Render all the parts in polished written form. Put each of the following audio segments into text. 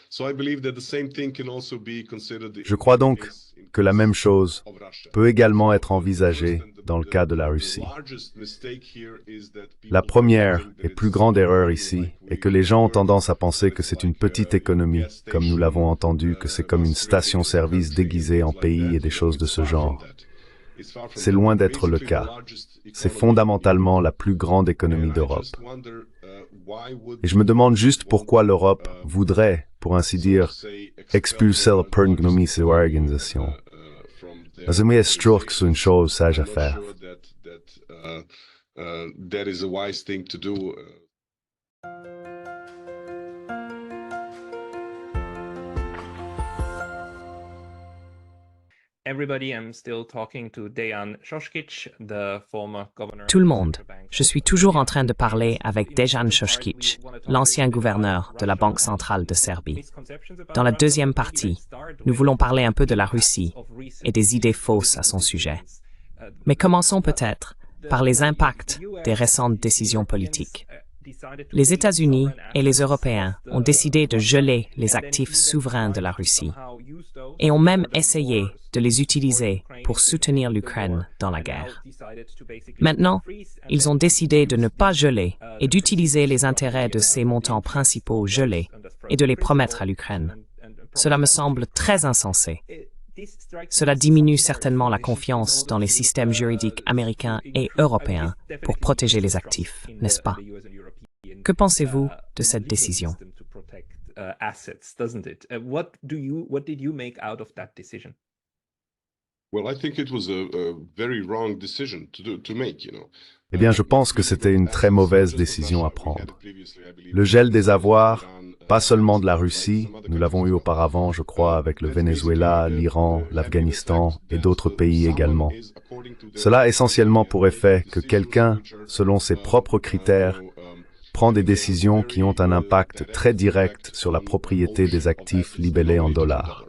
Je crois donc que la même chose peut également être envisagée dans le cas de la Russie. La première et plus grande erreur ici est que les gens ont tendance à penser que c'est une petite économie, comme nous l'avons entendu, que c'est comme une station-service déguisée en pays et des choses de ce genre. C'est loin d'être le cas. C'est fondamentalement la plus grande économie d'Europe. Et je me demande juste pourquoi l'Europe voudrait, pour ainsi dire, expulser la pernognomie de l'organisation. C'est sûr que c'est une chose sage à faire. Tout le monde. Je suis toujours en train de parler avec Dejan Šoškić, l'ancien gouverneur de la Banque centrale de Serbie. Dans la deuxième partie, nous voulons parler un peu de la Russie et des idées fausses à son sujet. Mais commençons peut-être par les impacts des récentes décisions politiques. Les États-Unis et les Européens ont décidé de geler les actifs souverains de la Russie et ont même essayé de les utiliser pour soutenir l'Ukraine dans la guerre. Maintenant, ils ont décidé de ne pas geler et d'utiliser les intérêts de ces montants principaux gelés et de les promettre à l'Ukraine. Cela me semble très insensé. Cela diminue certainement la confiance dans les systèmes juridiques américains et européens pour protéger les actifs, n'est-ce pas? Que pensez-vous de cette décision? Eh bien, je pense que c'était une très mauvaise décision à prendre. Le gel des avoirs, pas seulement de la Russie, nous l'avons eu auparavant, je crois, avec le Venezuela, l'Iran, l'Afghanistan et d'autres pays également. Cela a essentiellement pour effet que quelqu'un, selon ses propres critères, prend des décisions qui ont un impact très direct sur la propriété des actifs libellés en dollars.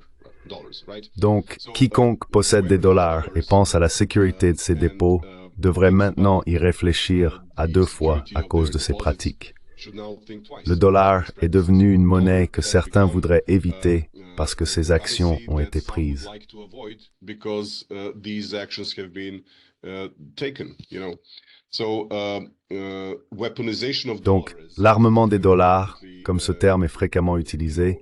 Donc, quiconque possède des dollars et pense à la sécurité de ses dépôts devrait maintenant y réfléchir à deux fois à cause de ces pratiques. Le dollar est devenu une monnaie que certains voudraient éviter parce que ces actions ont été prises. Donc, l'armement des dollars, comme ce terme est fréquemment utilisé,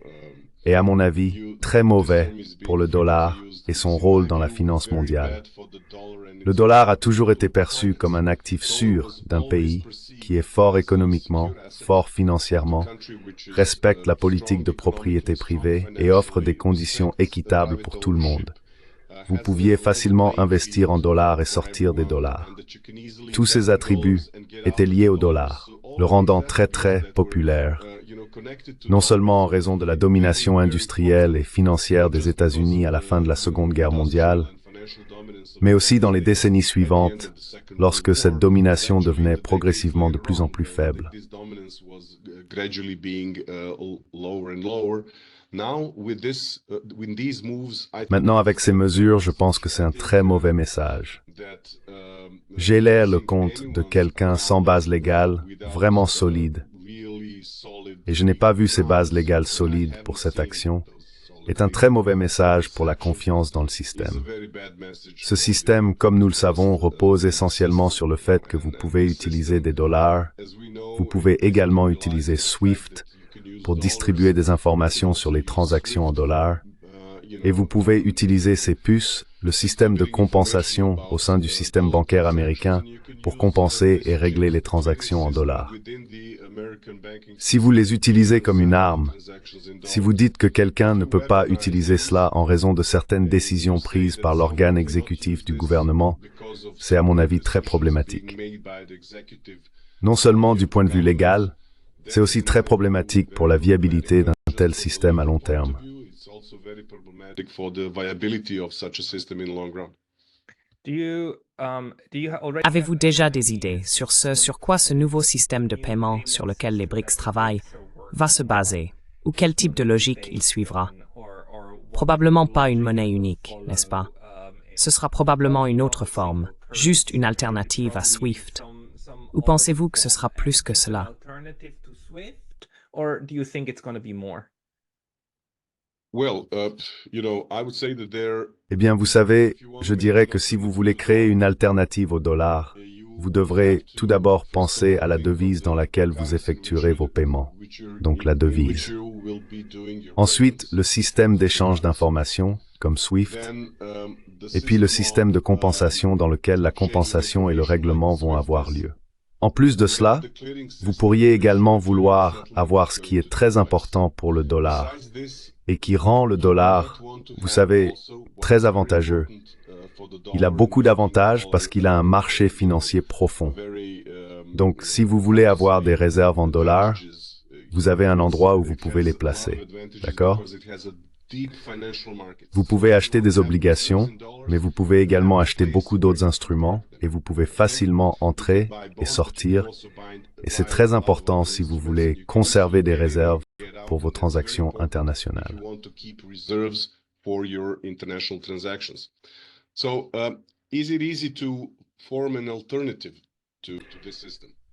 est à mon avis très mauvais pour le dollar et son rôle dans la finance mondiale. Le dollar a toujours été perçu comme un actif sûr d'un pays qui est fort économiquement, fort financièrement, respecte la politique de propriété privée et offre des conditions équitables pour tout le monde. Vous pouviez facilement investir en dollars et sortir des dollars. Tous ces attributs étaient liés au dollar, le rendant très populaire, non seulement en raison de la domination industrielle et financière des États-Unis à la fin de la Seconde Guerre mondiale, mais aussi dans les décennies suivantes, lorsque cette domination devenait progressivement de plus en plus faible. Maintenant, avec ces mesures, je pense que c'est un très mauvais message. Geler le compte de quelqu'un sans base légale, vraiment solide, et je n'ai pas vu ces bases légales solides pour cette action, est un très mauvais message pour la confiance dans le système. Ce système, comme nous le savons, repose essentiellement sur le fait que vous pouvez utiliser des dollars. Vous pouvez également utiliser SWIFT pour distribuer des informations sur les transactions en dollars. Et vous pouvez utiliser ces puces, le système de compensation au sein du système bancaire américain, pour compenser et régler les transactions en dollars. Si vous les utilisez comme une arme, si vous dites que quelqu'un ne peut pas utiliser cela en raison de certaines décisions prises par l'organe exécutif du gouvernement, c'est à mon avis très problématique. Non seulement du point de vue légal, c'est aussi très problématique pour la viabilité d'un tel système à long terme. Avez-vous déjà des idées sur sur quoi ce nouveau système de paiement sur lequel les BRICS travaillent va se baser, ou quel type de logique il suivra? Probablement pas une monnaie unique, n'est-ce pas? Ce sera probablement une autre forme, juste une alternative à SWIFT. Ou pensez-vous que ce sera plus que cela? Eh bien, vous savez, je dirais que si vous voulez créer une alternative au dollar, vous devrez tout d'abord penser à la devise dans laquelle vous effectuerez vos paiements, donc la devise. Ensuite, le système d'échange d'informations, comme SWIFT, et puis le système de compensation dans lequel la compensation et le règlement vont avoir lieu. En plus de cela, vous pourriez également vouloir avoir ce qui est très important pour le dollar et qui rend le dollar, vous savez, très avantageux. Il a beaucoup d'avantages parce qu'il a un marché financier profond. Donc, si vous voulez avoir des réserves en dollars, vous avez un endroit où vous pouvez les placer. D'accord? Vous pouvez acheter des obligations, mais vous pouvez également acheter beaucoup d'autres instruments et vous pouvez facilement entrer et sortir. Et c'est très important si vous voulez conserver des réserves pour vos transactions internationales.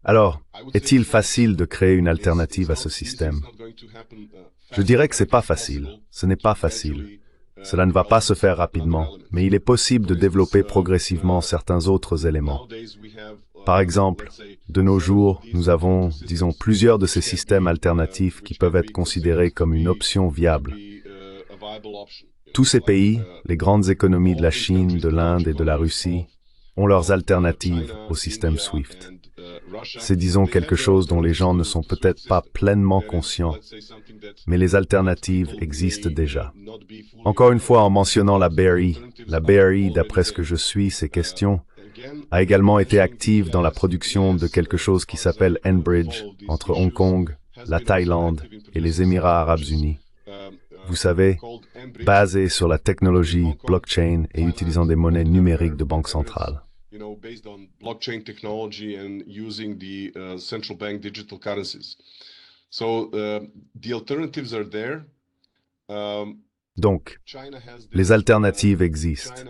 Alors, est-il facile de créer une alternative à ce système? Je dirais que c'est pas facile. Ce n'est pas facile. Cela ne va pas se faire rapidement, mais il est possible de développer progressivement certains autres éléments. Par exemple, de nos jours, nous avons, disons, plusieurs de ces systèmes alternatifs qui peuvent être considérés comme une option viable. Tous ces pays, les grandes économies de la Chine, de l'Inde et de la Russie, ont leurs alternatives au système SWIFT. C'est, disons, quelque chose dont les gens ne sont peut-être pas pleinement conscients, mais les alternatives existent déjà. Encore une fois, en mentionnant la BRI, d'après ce que je suis ces questions, a également été active dans la production de quelque chose qui s'appelle Enbridge entre Hong Kong, la Thaïlande et les Émirats arabes unis. Vous savez, basé sur la technologie blockchain et utilisant des monnaies numériques de banque centrale. Based on blockchain technology and using the central bank digital currencies. So the alternatives are there. Donc, les alternatives existent.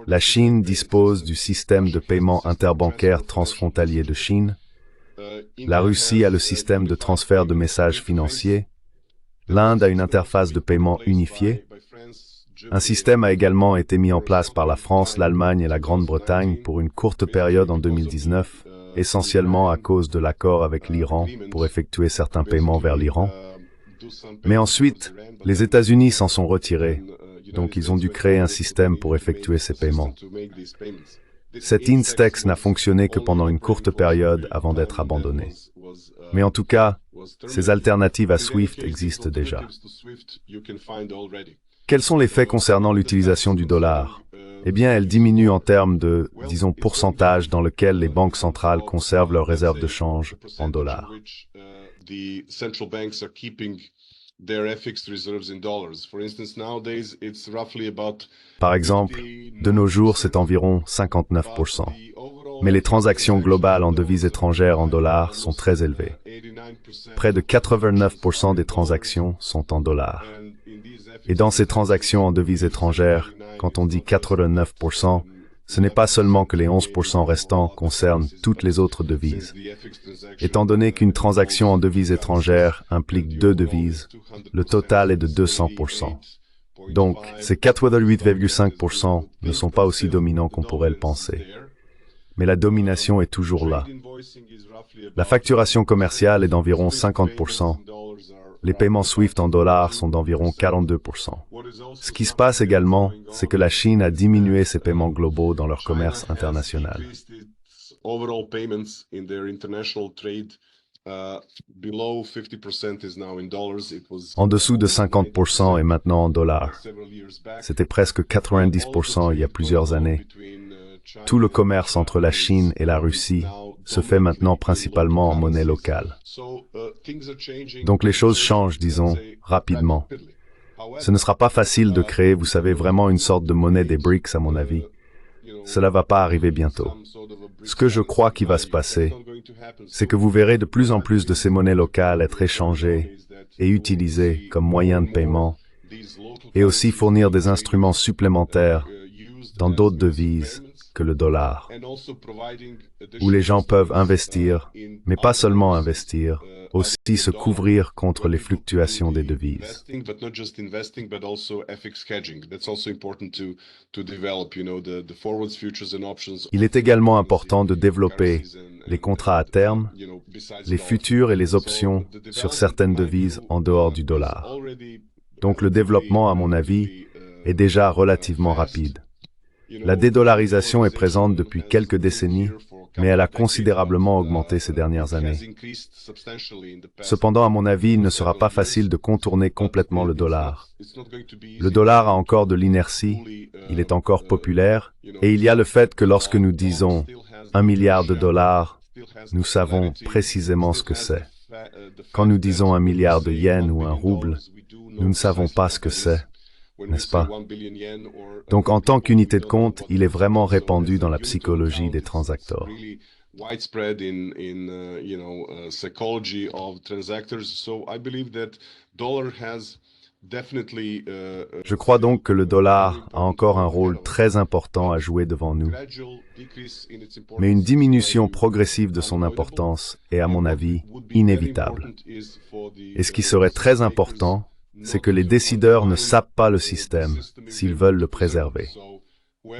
La Chine dispose du système de paiement interbancaire transfrontalier de Chine. La Russie a le système de transfert de messages financiers. L'Inde a une interface de paiement unifiée. Un système a également été mis en place par la France, l'Allemagne et la Grande-Bretagne pour une courte période en 2019, essentiellement à cause de l'accord avec l'Iran pour effectuer certains paiements vers l'Iran. Mais ensuite, les États-Unis s'en sont retirés, donc ils ont dû créer un système pour effectuer ces paiements. Cet INSTEX n'a fonctionné que pendant une courte période avant d'être abandonné. Mais en tout cas, ces alternatives à SWIFT existent déjà. Quels sont les faits concernant l'utilisation du dollar? Eh bien, elle diminue en termes de, disons, pourcentage dans lequel les banques centrales conservent leurs réserves de change en dollars. Par exemple, de nos jours, c'est environ 59%. Mais les transactions globales en devises étrangères en dollars sont très élevées. Près de 89% des transactions sont en dollars. Et dans ces transactions en devises étrangères, quand on dit 89%, ce n'est pas seulement que les 11% restants concernent toutes les autres devises. Étant donné qu'une transaction en devises étrangères implique deux devises, le total est de 200%. Donc, ces 88,5% ne sont pas aussi dominants qu'on pourrait le penser. Mais la domination est toujours là. La facturation commerciale est d'environ 50%. Les paiements SWIFT en dollars sont d'environ 42%. Ce qui se passe également, c'est que la Chine a diminué ses paiements globaux dans leur commerce international. En dessous de 50% est maintenant en dollars. C'était presque 90% il y a plusieurs années. Tout le commerce entre la Chine et la Russie se fait maintenant principalement en monnaie locale. Donc les choses changent, disons, rapidement. Ce ne sera pas facile de créer, vous savez, vraiment une sorte de monnaie des BRICS, à mon avis. Cela va pas arriver bientôt. Ce que je crois qui va se passer, c'est que vous verrez de plus en plus de ces monnaies locales être échangées et utilisées comme moyen de paiement, et aussi fournir des instruments supplémentaires dans d'autres devises, que le dollar, où les gens peuvent investir, mais pas seulement investir, aussi se couvrir contre les fluctuations des devises. Il est également important de développer les contrats à terme, les futurs et les options sur certaines devises en dehors du dollar. Donc le développement, à mon avis, est déjà relativement rapide. La dédollarisation est présente depuis quelques décennies, mais elle a considérablement augmenté ces dernières années. Cependant, à mon avis, il ne sera pas facile de contourner complètement le dollar. Le dollar a encore de l'inertie, il est encore populaire, et il y a le fait que lorsque nous disons 1 milliard de dollars, nous savons précisément ce que c'est. Quand nous disons 1 milliard de yens ou un rouble, nous ne savons pas ce que c'est, n'est-ce pas? Donc, en tant qu'unité de compte, il est vraiment répandu dans la psychologie des transacteurs. Je crois donc que le dollar a encore un rôle très important à jouer devant nous. Mais une diminution progressive de son importance est, à mon avis, inévitable. Et ce qui serait très important, c'est que les décideurs ne sapent pas le système s'ils veulent le préserver.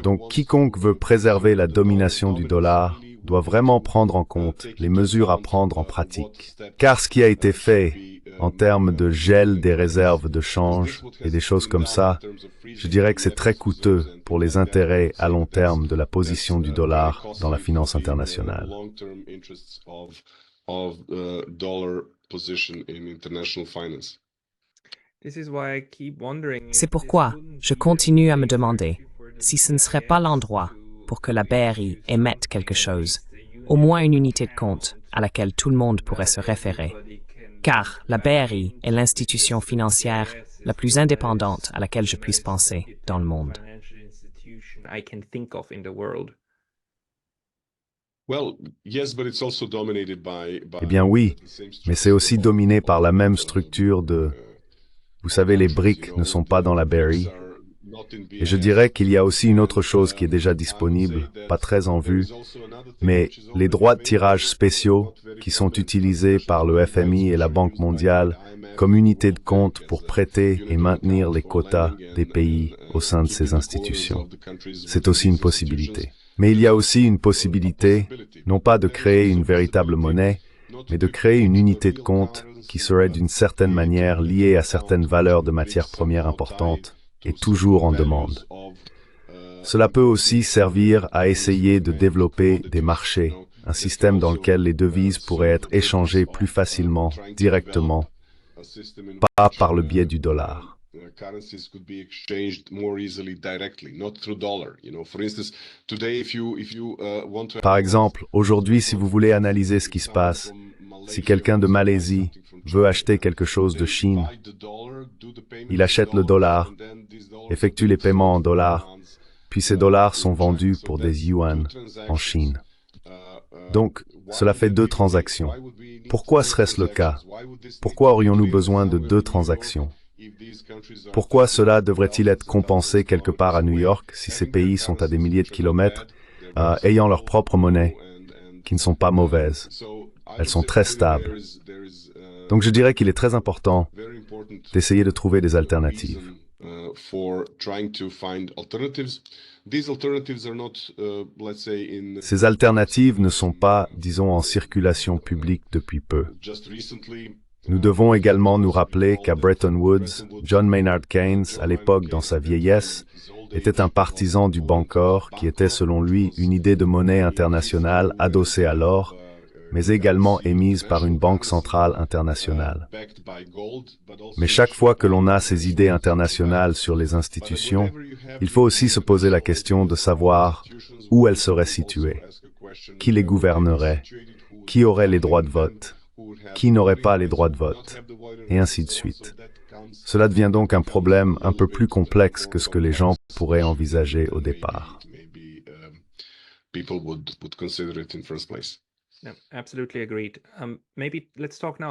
Donc, quiconque veut préserver la domination du dollar doit vraiment prendre en compte les mesures à prendre en pratique. Car ce qui a été fait en termes de gel des réserves de change et des choses comme ça, je dirais que c'est très coûteux pour les intérêts à long terme de la position du dollar dans la finance internationale. C'est pourquoi je continue à me demander si ce ne serait pas l'endroit pour que la BRI émette quelque chose, au moins une unité de compte à laquelle tout le monde pourrait se référer. Car la BRI est l'institution financière la plus indépendante à laquelle je puisse penser dans le monde. Eh bien oui, mais c'est aussi dominé par la même structure de... Vous savez, les briques ne sont pas dans la BRI. Et je dirais qu'il y a aussi une autre chose qui est déjà disponible, pas très en vue, mais les droits de tirage spéciaux qui sont utilisés par le FMI et la Banque mondiale comme unité de compte pour prêter et maintenir les quotas des pays au sein de ces institutions. C'est aussi une possibilité. Mais il y a aussi une possibilité, non pas de créer une véritable monnaie, mais de créer une unité de compte qui serait d'une certaine manière liée à certaines valeurs de matières premières importantes et toujours en demande. Cela peut aussi servir à essayer de développer des marchés, un système dans lequel les devises pourraient être échangées plus facilement, directement, pas par le biais du dollar. Par exemple, aujourd'hui, si vous voulez analyser ce qui se passe, si quelqu'un de Malaisie veut acheter quelque chose de Chine, il achète le dollar, effectue les paiements en dollars, puis ces dollars sont vendus pour des yuan en Chine. Donc, cela fait 2 transactions. Pourquoi serait-ce le cas? Pourquoi aurions-nous besoin de 2 transactions? Pourquoi cela devrait-il être compensé quelque part à New York si ces pays sont à des milliers de kilomètres, ayant leur propre monnaie, qui ne sont pas mauvaises? Elles sont très stables. Donc je dirais qu'il est très important d'essayer de trouver des alternatives. Ces alternatives ne sont pas, disons, en circulation publique depuis peu. Nous devons également nous rappeler qu'à Bretton Woods, John Maynard Keynes, à l'époque dans sa vieillesse, était un partisan du Bancor qui était selon lui une idée de monnaie internationale adossée à l'or, mais également émise par une banque centrale internationale. Mais chaque fois que l'on a ces idées internationales sur les institutions, il faut aussi se poser la question de savoir où elles seraient situées, qui les gouvernerait, qui aurait les droits de vote, qui n'aurait pas les droits de vote, et ainsi de suite. Cela devient donc un problème un peu plus complexe que ce que les gens pourraient envisager au départ.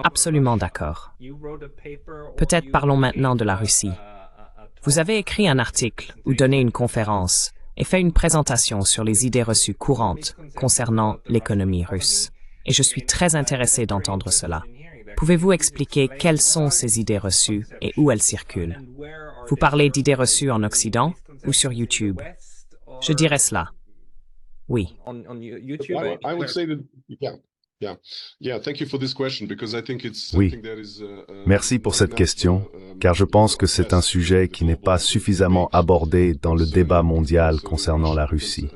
Absolument d'accord. Peut-être parlons maintenant de la Russie. Vous avez écrit un article ou donné une conférence et fait une présentation sur les idées reçues courantes concernant l'économie russe. Et je suis très intéressé d'entendre cela. Pouvez-vous expliquer quelles sont ces idées reçues et où elles circulent? Vous parlez d'idées reçues en Occident ou sur YouTube? Je dirais cela. Oui. I would say that, thank you for this question because I think it's Oui. something that is Merci pour cette question, car je pense que c'est un sujet qui n'est pas suffisamment abordé dans le débat mondial concernant la Russie.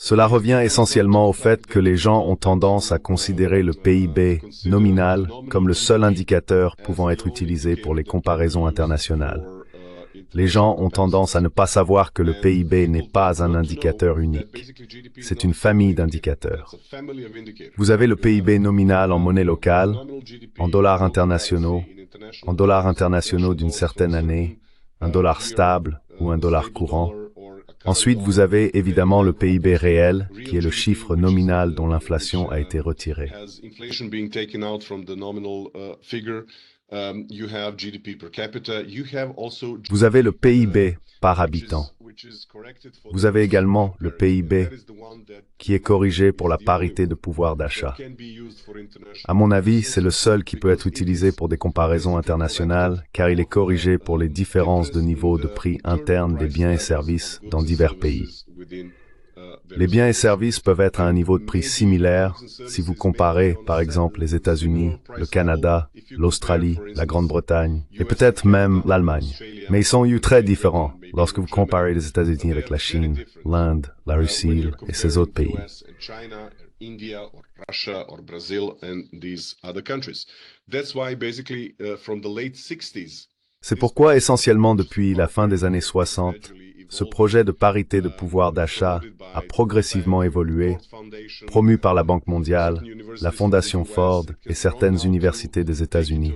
Cela revient essentiellement au fait que les gens ont tendance à considérer le PIB nominal comme le seul indicateur pouvant être utilisé pour les comparaisons internationales. Les gens ont tendance à ne pas savoir que le PIB n'est pas un indicateur unique. C'est une famille d'indicateurs. Vous avez le PIB nominal en monnaie locale, en dollars internationaux d'une certaine année, un dollar stable ou un dollar courant. Ensuite, vous avez évidemment le PIB réel, qui est le chiffre nominal dont l'inflation a été retirée. Vous avez le PIB par habitant. Vous avez également le PIB qui est corrigé pour la parité de pouvoir d'achat. À mon avis, c'est le seul qui peut être utilisé pour des comparaisons internationales, car il est corrigé pour les différences de niveau de prix internes des biens et services dans divers pays. Les biens et services peuvent être à un niveau de prix similaire si vous comparez, par exemple, les États-Unis, le Canada, l'Australie, la Grande-Bretagne et peut-être même l'Allemagne. Mais ils sont très différents lorsque vous comparez les États-Unis avec la Chine, l'Inde, la Russie et ces autres pays. India or Russia or Brazil and these other countries. That's why basically from the late 60s. C'est pourquoi essentiellement depuis la fin des années 60, ce projet de parité de pouvoir d'achat a progressivement évolué, promu par la Banque mondiale, la Fondation Ford et certaines universités des États-Unis.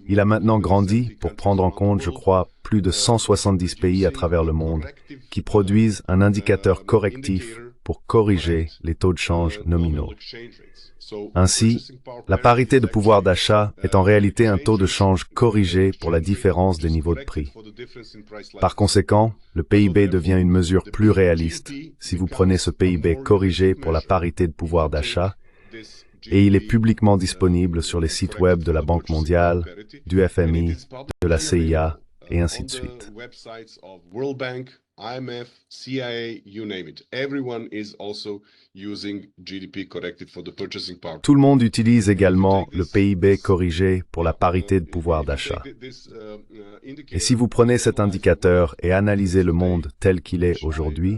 Il a maintenant grandi pour prendre en compte, je crois, plus de 170 pays à travers le monde qui produisent un indicateur correctif pour corriger les taux de change nominaux. Ainsi, la parité de pouvoir d'achat est en réalité un taux de change corrigé pour la différence des niveaux de prix. Par conséquent, le PIB devient une mesure plus réaliste si vous prenez ce PIB corrigé pour la parité de pouvoir d'achat, et il est publiquement disponible sur les sites web de la Banque mondiale, du FMI, de la CIA, et ainsi de suite. IMF, CIA, you name it. Everyone is also using GDP corrected for the purchasing power. Tout le monde utilise également le PIB corrigé pour la parité de pouvoir d'achat. Et si vous prenez cet indicateur et analysez le monde tel qu'il est aujourd'hui,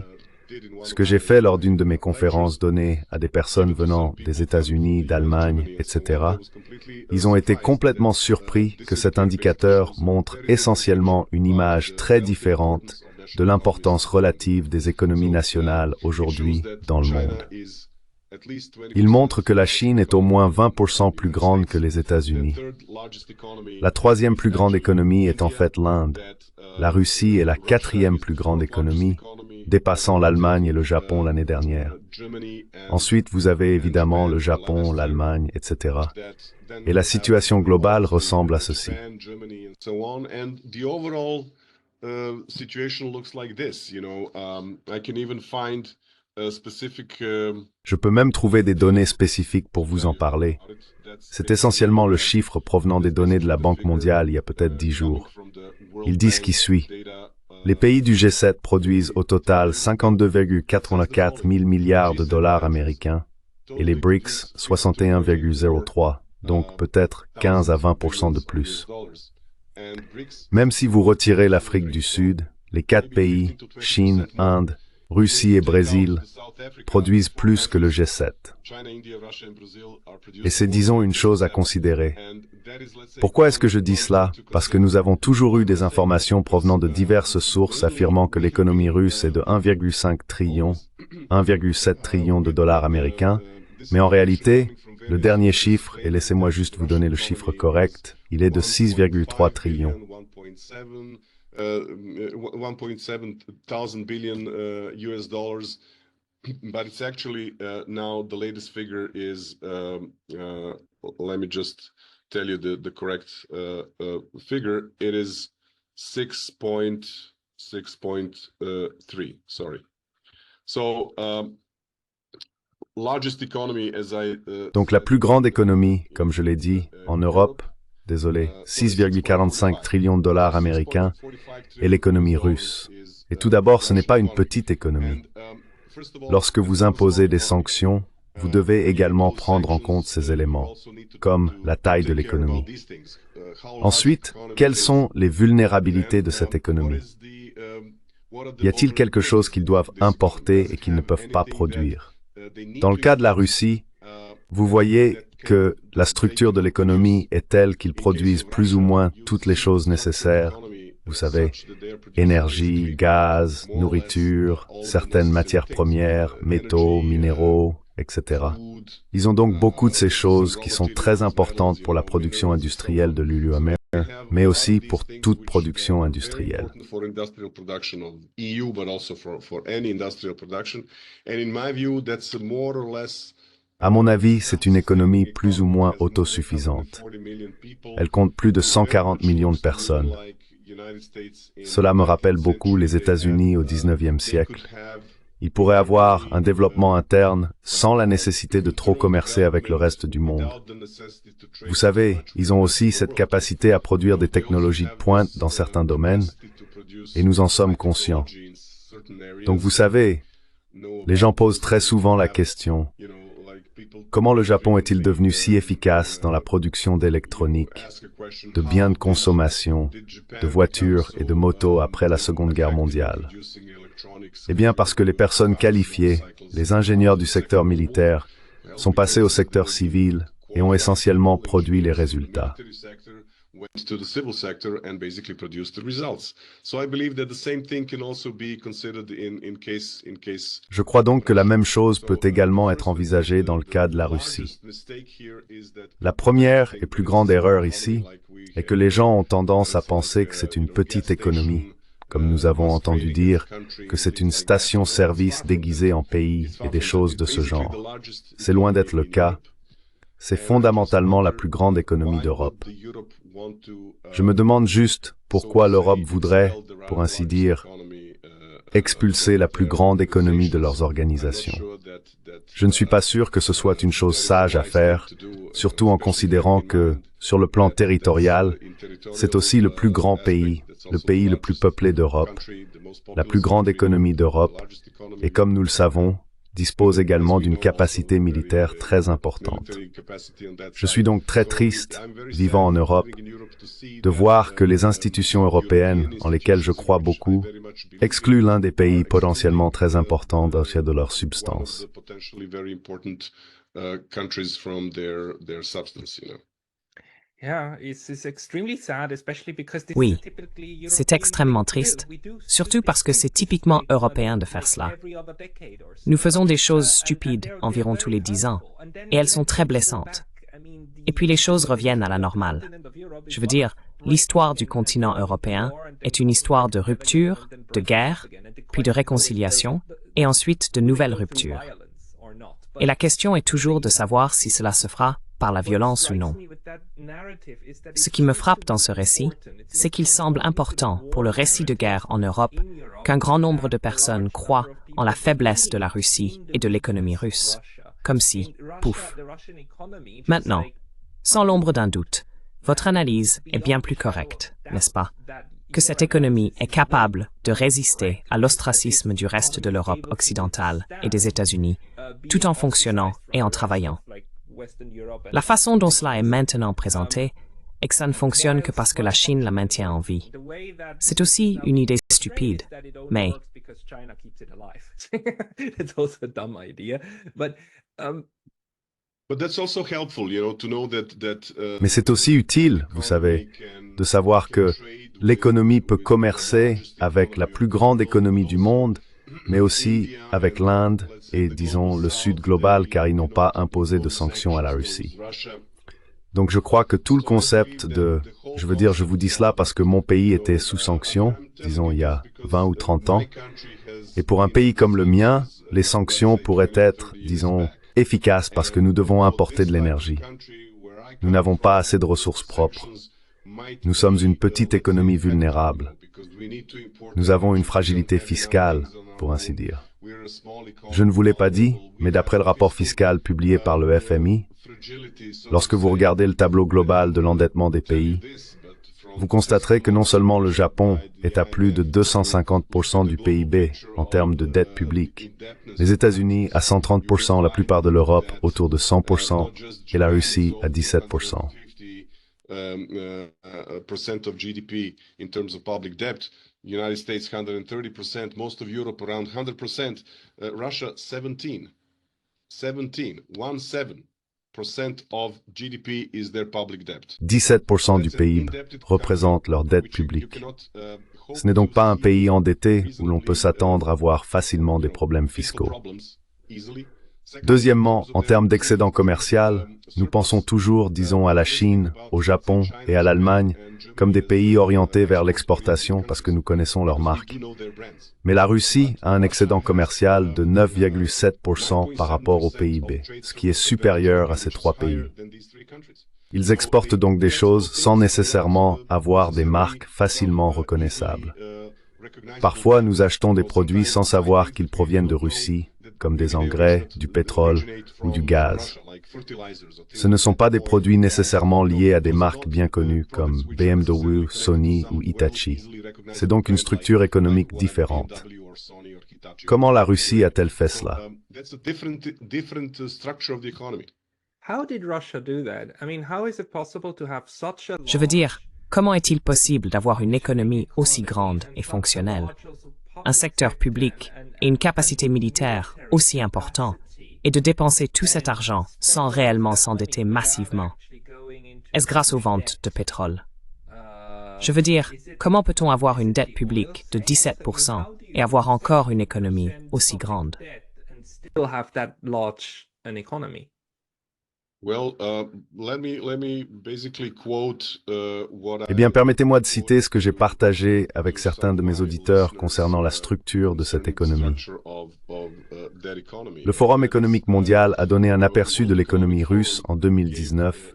ce que j'ai fait lors d'une de mes conférences données à des personnes venant des États-Unis, d'Allemagne, etc., ils ont été complètement surpris que cet indicateur montre essentiellement une image très différente de l'importance relative des économies nationales aujourd'hui dans le monde. Il montre que la Chine est au moins 20% plus grande que les États-Unis. La troisième plus grande économie est en fait l'Inde. La Russie est la quatrième plus grande économie, dépassant l'Allemagne et le Japon l'année dernière. Ensuite, vous avez évidemment le Japon, l'Allemagne, etc. Et la situation globale ressemble à ceci. Situation looks like this, I can even find a specific Je peux même trouver des données spécifiques pour vous en parler. C'est essentiellement le chiffre provenant des données de la Banque mondiale il y a peut-être 10 jours. Il dit ce qui suit. Les pays du G7 produisent au total 52,84 000 milliards de dollars américains et les BRICS 61,03, donc peut-être 15 à 20% de plus. Même si vous retirez l'Afrique du Sud, les 4 pays, Chine, Inde, Russie et Brésil, produisent plus que le G7. Et c'est, disons, une chose à considérer. Pourquoi est-ce que je dis cela? Parce que nous avons toujours eu des informations provenant de diverses sources affirmant que l'économie russe est de 1,5 trillion, 1,7 trillion de dollars américains, mais en réalité, le dernier chiffre, et laissez-moi juste vous donner le chiffre correct, il est de 6,3 trillions. 1.7 thousand billion US dollars, but it's actually now the latest figure is let me just tell you the correct figure. It is 6.2 6.3, sorry. So, largest economy, as I, Donc la plus grande économie, comme je l'ai dit, en Europe, désolé, 6,45 trillions de dollars américains, est l'économie russe. Et tout d'abord, ce n'est pas une petite économie. Lorsque vous imposez des sanctions, vous devez également prendre en compte ces éléments, comme la taille de l'économie. Ensuite, quelles sont les vulnérabilités de cette économie? Y a-t-il quelque chose qu'ils doivent importer et qu'ils ne peuvent pas produire? Dans le cas de la Russie, vous voyez que la structure de l'économie est telle qu'ils produisent plus ou moins toutes les choses nécessaires. Vous savez, énergie, gaz, nourriture, certaines matières premières, métaux, minéraux, etc. Ils ont donc beaucoup de ces choses qui sont très importantes pour la production industrielle de l'UE, mais aussi pour toute production industrielle. À mon avis, c'est une économie plus ou moins autosuffisante. Elle compte plus de 140 millions de personnes. Cela me rappelle beaucoup les États-Unis au XIXe siècle. Ils pourraient avoir un développement interne sans la nécessité de trop commercer avec le reste du monde. Vous savez, ils ont aussi cette capacité à produire des technologies de pointe dans certains domaines, et nous en sommes conscients. Donc vous savez, les gens posent très souvent la question, comment le Japon est-il devenu si efficace dans la production d'électronique, de biens de consommation, de voitures et de motos après la Seconde Guerre mondiale? Eh bien parce que les personnes qualifiées, les ingénieurs du secteur militaire, sont passés au secteur civil et ont essentiellement produit les résultats. Je crois donc que la même chose peut également être envisagée dans le cas de la Russie. La première et plus grande erreur ici est que les gens ont tendance à penser que c'est une petite économie, comme nous avons entendu dire, que c'est une station-service déguisée en pays et des choses de ce genre. C'est loin d'être le cas. C'est fondamentalement la plus grande économie d'Europe. Je me demande juste pourquoi l'Europe voudrait, pour ainsi dire, expulser la plus grande économie de leurs organisations. Je ne suis pas sûr que ce soit une chose sage à faire, surtout en considérant que, sur le plan territorial, c'est aussi le plus grand pays, le pays le plus peuplé d'Europe, la plus grande économie d'Europe, et comme nous le savons, dispose également d'une capacité militaire très importante. Je suis donc très triste, vivant en Europe, de voir que les institutions européennes, en lesquelles je crois beaucoup, excluent l'un des pays potentiellement très importants de leur substance. Oui, c'est extrêmement triste, surtout parce que c'est typiquement européen de faire cela. Nous faisons des choses stupides environ tous les 10 ans, et elles sont très blessantes. Et puis les choses reviennent à la normale. Je veux dire, l'histoire du continent européen est une histoire de rupture, de guerre, puis de réconciliation, et ensuite de nouvelles ruptures. Et la question est toujours de savoir si cela se fera par la violence ou non. Ce qui me frappe dans ce récit, c'est qu'il semble important pour le récit de guerre en Europe qu'un grand nombre de personnes croient en la faiblesse de la Russie et de l'économie russe, comme si, pouf. Maintenant, sans l'ombre d'un doute, votre analyse est bien plus correcte, n'est-ce pas? Que cette économie est capable de résister à l'ostracisme du reste de l'Europe occidentale et des États-Unis, tout en fonctionnant et en travaillant. La façon dont cela est maintenant présenté est que ça ne fonctionne que parce que la Chine la maintient en vie. C'est aussi une idée stupide, mais... Mais c'est aussi utile, vous savez, de savoir que l'économie peut commercer avec la plus grande économie du monde, mais aussi avec l'Inde et, disons, le Sud global, car ils n'ont pas imposé de sanctions à la Russie. Donc je crois que tout le concept de... Je veux dire, je vous dis cela parce que mon pays était sous sanctions, disons il y a 20 ou 30 ans, et pour un pays comme le mien, les sanctions pourraient être, disons, efficaces parce que nous devons importer de l'énergie. Nous n'avons pas assez de ressources propres. Nous sommes une petite économie vulnérable. Nous avons une fragilité fiscale, pour ainsi dire. Je ne vous l'ai pas dit, mais d'après le rapport fiscal publié par le FMI, lorsque vous regardez le tableau global de l'endettement des pays, vous constaterez que non seulement le Japon est à plus de 250% du PIB en termes de dette publique, les États-Unis à 130%, la plupart de l'Europe autour de 100% et la Russie à 17%. Percent of GDP in terms of public debt. United States 130%, most of Europe around 100%, Russia 17%. 17% of GDP is their public debt. 17% du PIB représente leur dette publique. Ce n'est donc pas un pays endetté où l'on peut s'attendre à voir facilement des problèmes fiscaux. Deuxièmement, en termes d'excédent commercial, nous pensons toujours, disons, à la Chine, au Japon et à l'Allemagne comme des pays orientés vers l'exportation parce que nous connaissons leurs marques. Mais la Russie a un excédent commercial de 9,7% par rapport au PIB, ce qui est supérieur à ces trois pays. Ils exportent donc des choses sans nécessairement avoir des marques facilement reconnaissables. Parfois, nous achetons des produits sans savoir qu'ils proviennent de Russie, comme des engrais, du pétrole ou du gaz. Ce ne sont pas des produits nécessairement liés à des marques bien connues comme BMW, Sony ou Hitachi. C'est donc une structure économique différente. Comment la Russie a-t-elle fait cela? Je veux dire, comment est-il possible d'avoir une économie aussi grande et fonctionnelle, un secteur public et une capacité militaire aussi importante, et de dépenser tout cet argent sans réellement s'endetter massivement? Est-ce grâce aux ventes de pétrole? Je veux dire, comment peut-on avoir une dette publique de 17% et avoir encore une économie aussi grande? Eh bien, permettez-moi de citer ce que j'ai partagé avec certains de mes auditeurs concernant la structure de cette économie. Le Forum économique mondial a donné un aperçu de l'économie russe en 2019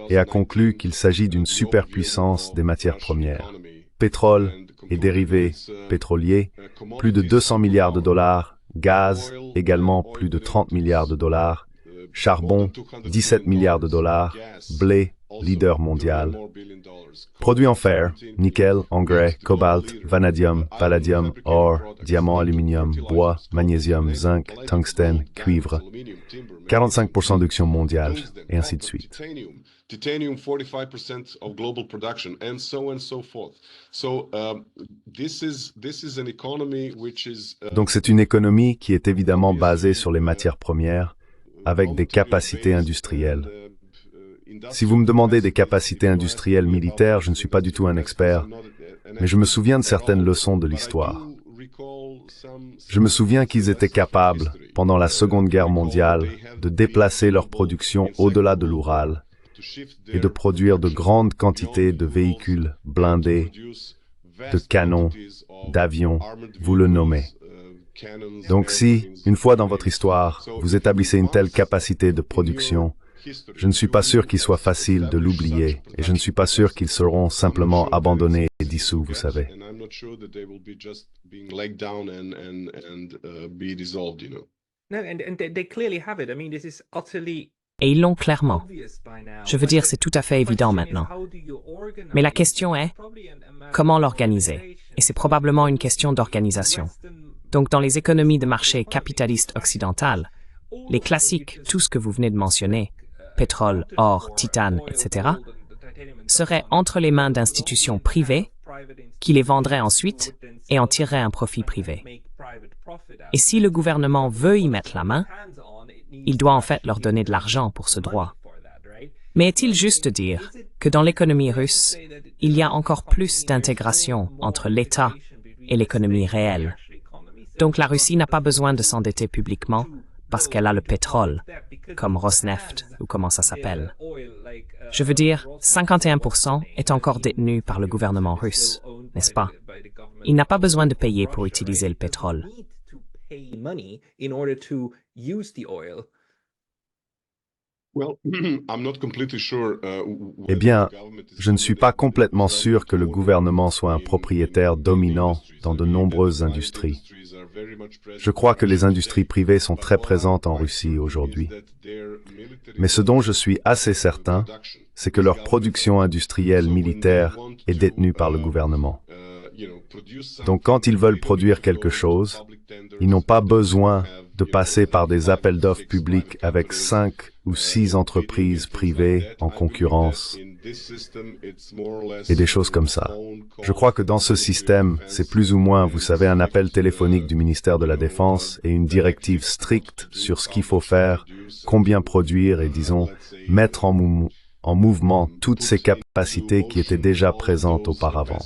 et a conclu qu'il s'agit d'une superpuissance des matières premières. Pétrole et dérivés pétroliers, plus de 200 milliards de dollars, gaz, également plus de 30 milliards de dollars, charbon, 17 milliards de dollars, blé, leader mondial. Produits en fer, nickel, engrais, cobalt, vanadium, palladium, or, diamant, aluminium, bois, magnésium, zinc, tungstène, cuivre. 45% d'production mondiale, et ainsi de suite. Titanium, 45% of global production, and so forth. So, this is an economy which is. Donc c'est une économie qui est évidemment basée sur les matières premières, avec des capacités industrielles. Si vous me demandez des capacités industrielles militaires, je ne suis pas du tout un expert, mais je me souviens de certaines leçons de l'histoire. Je me souviens qu'ils étaient capables, pendant la Seconde Guerre mondiale, de déplacer leur production au-delà de l'Oural et de produire de grandes quantités de véhicules blindés, de canons, d'avions, vous le nommez. Donc si, une fois dans votre histoire, vous établissez une telle capacité de production, je ne suis pas sûr qu'il soit facile de l'oublier, et je ne suis pas sûr qu'ils seront simplement abandonnés et dissous, vous savez. Et ils l'ont clairement. Je veux dire, c'est tout à fait évident maintenant. Mais la question est, comment l'organiser? Et c'est probablement une question d'organisation. Donc, dans les économies de marché capitalistes occidentales, les classiques, tout ce que vous venez de mentionner, pétrole, or, titane, etc., seraient entre les mains d'institutions privées qui les vendraient ensuite et en tireraient un profit privé. Et si le gouvernement veut y mettre la main, il doit en fait leur donner de l'argent pour ce droit. Mais est-il juste de dire que dans l'économie russe, il y a encore plus d'intégration entre l'État et l'économie réelle? Donc la Russie n'a pas besoin de s'endetter publiquement parce qu'elle a le pétrole, comme Rosneft ou comment ça s'appelle. Je veux dire, 51% est encore détenu par le gouvernement russe, n'est-ce pas? Il n'a pas besoin de payer pour utiliser le pétrole. Eh bien, je ne suis pas complètement sûr que le gouvernement soit un propriétaire dominant dans de nombreuses industries. Je crois que les industries privées sont très présentes en Russie aujourd'hui. Mais ce dont je suis assez certain, c'est que leur production industrielle militaire est détenue par le gouvernement. Donc quand ils veulent produire quelque chose, ils n'ont pas besoin de passer par des appels d'offres publics avec 5 ou 6 entreprises privées en concurrence et des choses comme ça. Je crois que dans ce système, c'est plus ou moins, vous savez, un appel téléphonique du ministère de la Défense et une directive stricte sur ce qu'il faut faire, combien produire et, disons, mettre en mouvement toutes ces capacités qui étaient déjà présentes auparavant.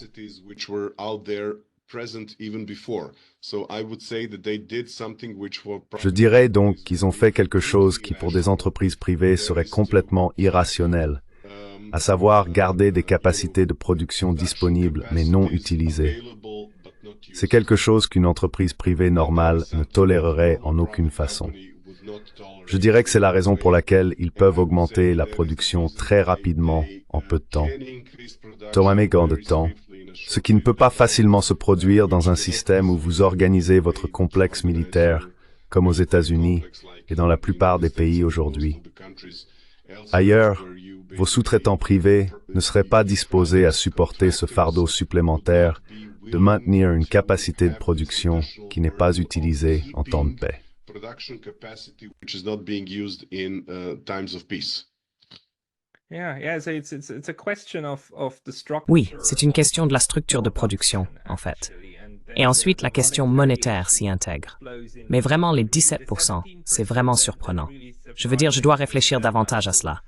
Je dirais donc qu'ils ont fait quelque chose qui pour des entreprises privées serait complètement irrationnel, à savoir garder des capacités de production disponibles mais non utilisées. C'est quelque chose qu'une entreprise privée normale ne tolérerait en aucune façon. Je dirais que c'est la raison pour laquelle ils peuvent augmenter la production très rapidement en peu de temps. De temps, ce qui ne peut pas facilement se produire dans un système où vous organisez votre complexe militaire, comme aux États-Unis et dans la plupart des pays aujourd'hui. Ailleurs, vos sous-traitants privés ne seraient pas disposés à supporter ce fardeau supplémentaire de maintenir une capacité de production qui n'est pas utilisée en temps de paix. Oui, c'est une question de la structure de production, en fait. Et ensuite, la question monétaire s'y intègre. Mais vraiment, les 17%, c'est vraiment surprenant. Je veux dire, je dois réfléchir davantage à cela.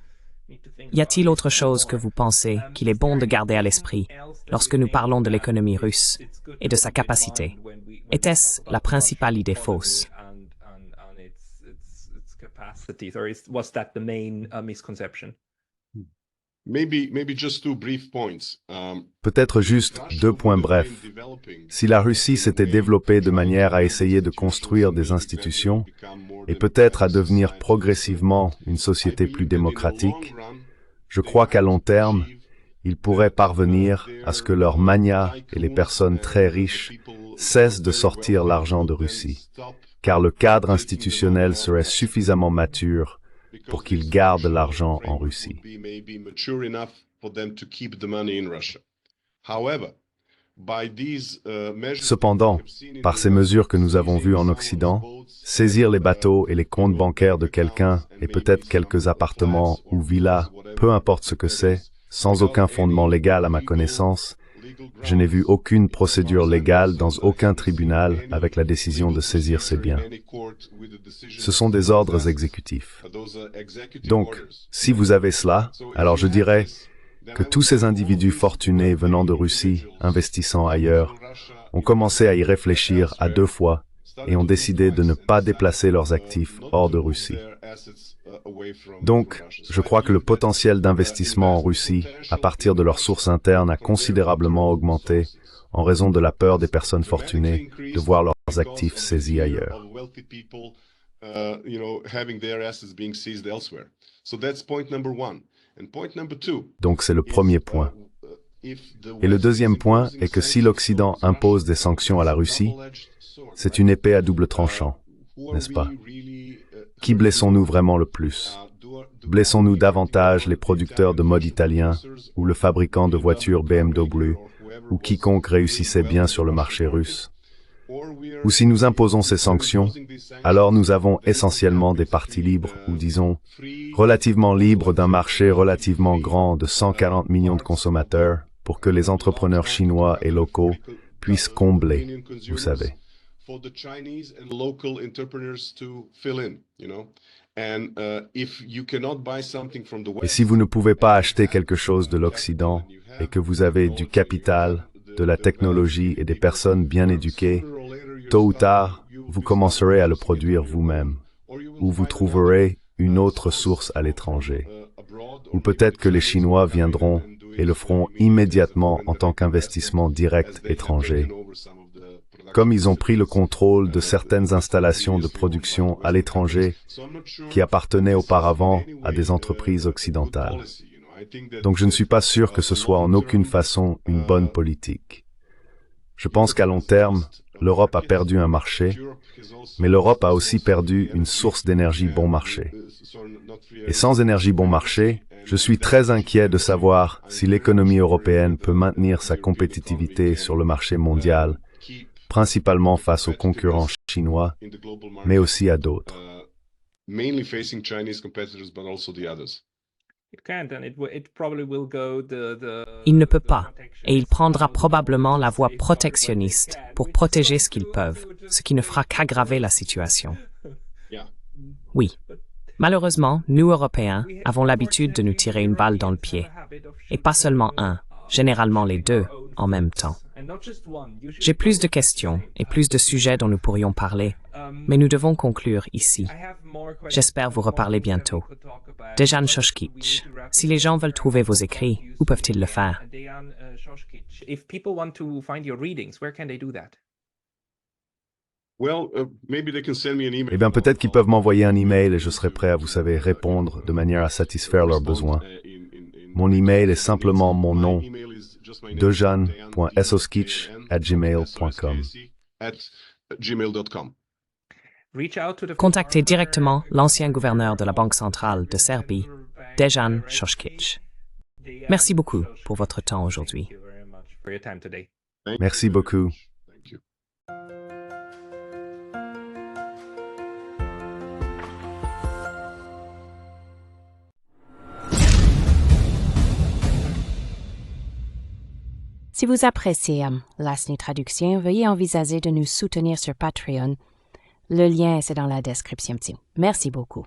Y a-t-il autre chose que vous pensez qu'il est bon de garder à l'esprit lorsque nous parlons de l'économie russe et de sa capacité? Était-ce la principale idée fausse? Peut-être juste 2 points brefs. Si la Russie s'était développée de manière à essayer de construire des institutions et peut-être à devenir progressivement une société plus démocratique, je crois qu'à long terme, ils pourraient parvenir à ce que leurs magnats et les personnes très riches cessent de sortir l'argent de Russie, car le cadre institutionnel serait suffisamment mature pour qu'ils gardent l'argent en Russie. Cependant, par ces mesures que nous avons vues en Occident, saisir les bateaux et les comptes bancaires de quelqu'un et peut-être quelques appartements ou villas, peu importe ce que c'est, sans aucun fondement légal à ma connaissance, je n'ai vu aucune procédure légale dans aucun tribunal avec la décision de saisir ces biens. Ce sont des ordres exécutifs. Donc, si vous avez cela, alors je dirais que tous ces individus fortunés venant de Russie, investissant ailleurs, ont commencé à y réfléchir à 2 fois et ont décidé de ne pas déplacer leurs actifs hors de Russie. Donc, je crois que le potentiel d'investissement en Russie, à partir de leurs sources internes, a considérablement augmenté en raison de la peur des personnes fortunées de voir leurs actifs saisis ailleurs. Donc c'est le premier point. Et le deuxième point est que si l'Occident impose des sanctions à la Russie, c'est une épée à double tranchant, n'est-ce pas? Qui blessons-nous vraiment le plus? Blessons-nous davantage les producteurs de mode italien ou le fabricant de voitures BMW ou quiconque réussissait bien sur le marché russe? Ou si nous imposons ces sanctions, alors nous avons essentiellement des parties libres ou disons relativement libres d'un marché relativement grand de 140 millions de consommateurs pour que les entrepreneurs chinois et locaux puissent combler, vous savez. Et si vous ne pouvez pas acheter quelque chose de l'Occident et que vous avez du capital, de la technologie et des personnes bien éduquées, tôt ou tard, vous commencerez à le produire vous-même, ou vous trouverez une autre source à l'étranger. Ou peut-être que les Chinois viendront et le feront immédiatement en tant qu'investissement direct étranger. comme ils ont pris le contrôle de certaines installations de production à l'étranger qui appartenaient auparavant à des entreprises occidentales. Donc je ne suis pas sûr que ce soit en aucune façon une bonne politique. Je pense qu'à long terme, l'Europe a perdu un marché, mais l'Europe a aussi perdu une source d'énergie bon marché. Et sans énergie bon marché, je suis très inquiet de savoir si l'économie européenne peut maintenir sa compétitivité sur le marché mondial, principalement face aux concurrents chinois, mais aussi à d'autres. Il ne peut pas, et il prendra probablement la voie protectionniste pour protéger ce qu'ils peuvent, ce qui ne fera qu'aggraver la situation. Oui. Malheureusement, nous, Européens, avons l'habitude de nous tirer une balle dans le pied. Et pas seulement un, généralement les deux, en même temps. J'ai plus de questions et plus de sujets dont nous pourrions parler, mais nous devons conclure ici. J'espère vous reparler bientôt. Dejan Šoškić, si les gens veulent trouver vos écrits, où peuvent-ils le faire? Eh bien, peut-être qu'ils peuvent m'envoyer un email et je serai prêt à, vous savez, répondre de manière à satisfaire leurs besoins. Mon email est simplement mon nom, dejan.šoškić@gmail.com. Contactez directement l'ancien gouverneur de la Banque centrale de Serbie, Dejan Šoškić. Merci beaucoup pour votre temps aujourd'hui. Merci beaucoup. Si vous appréciez Lasny Traduction, veuillez envisager de nous soutenir sur Patreon. Le lien est dans la description. Merci beaucoup.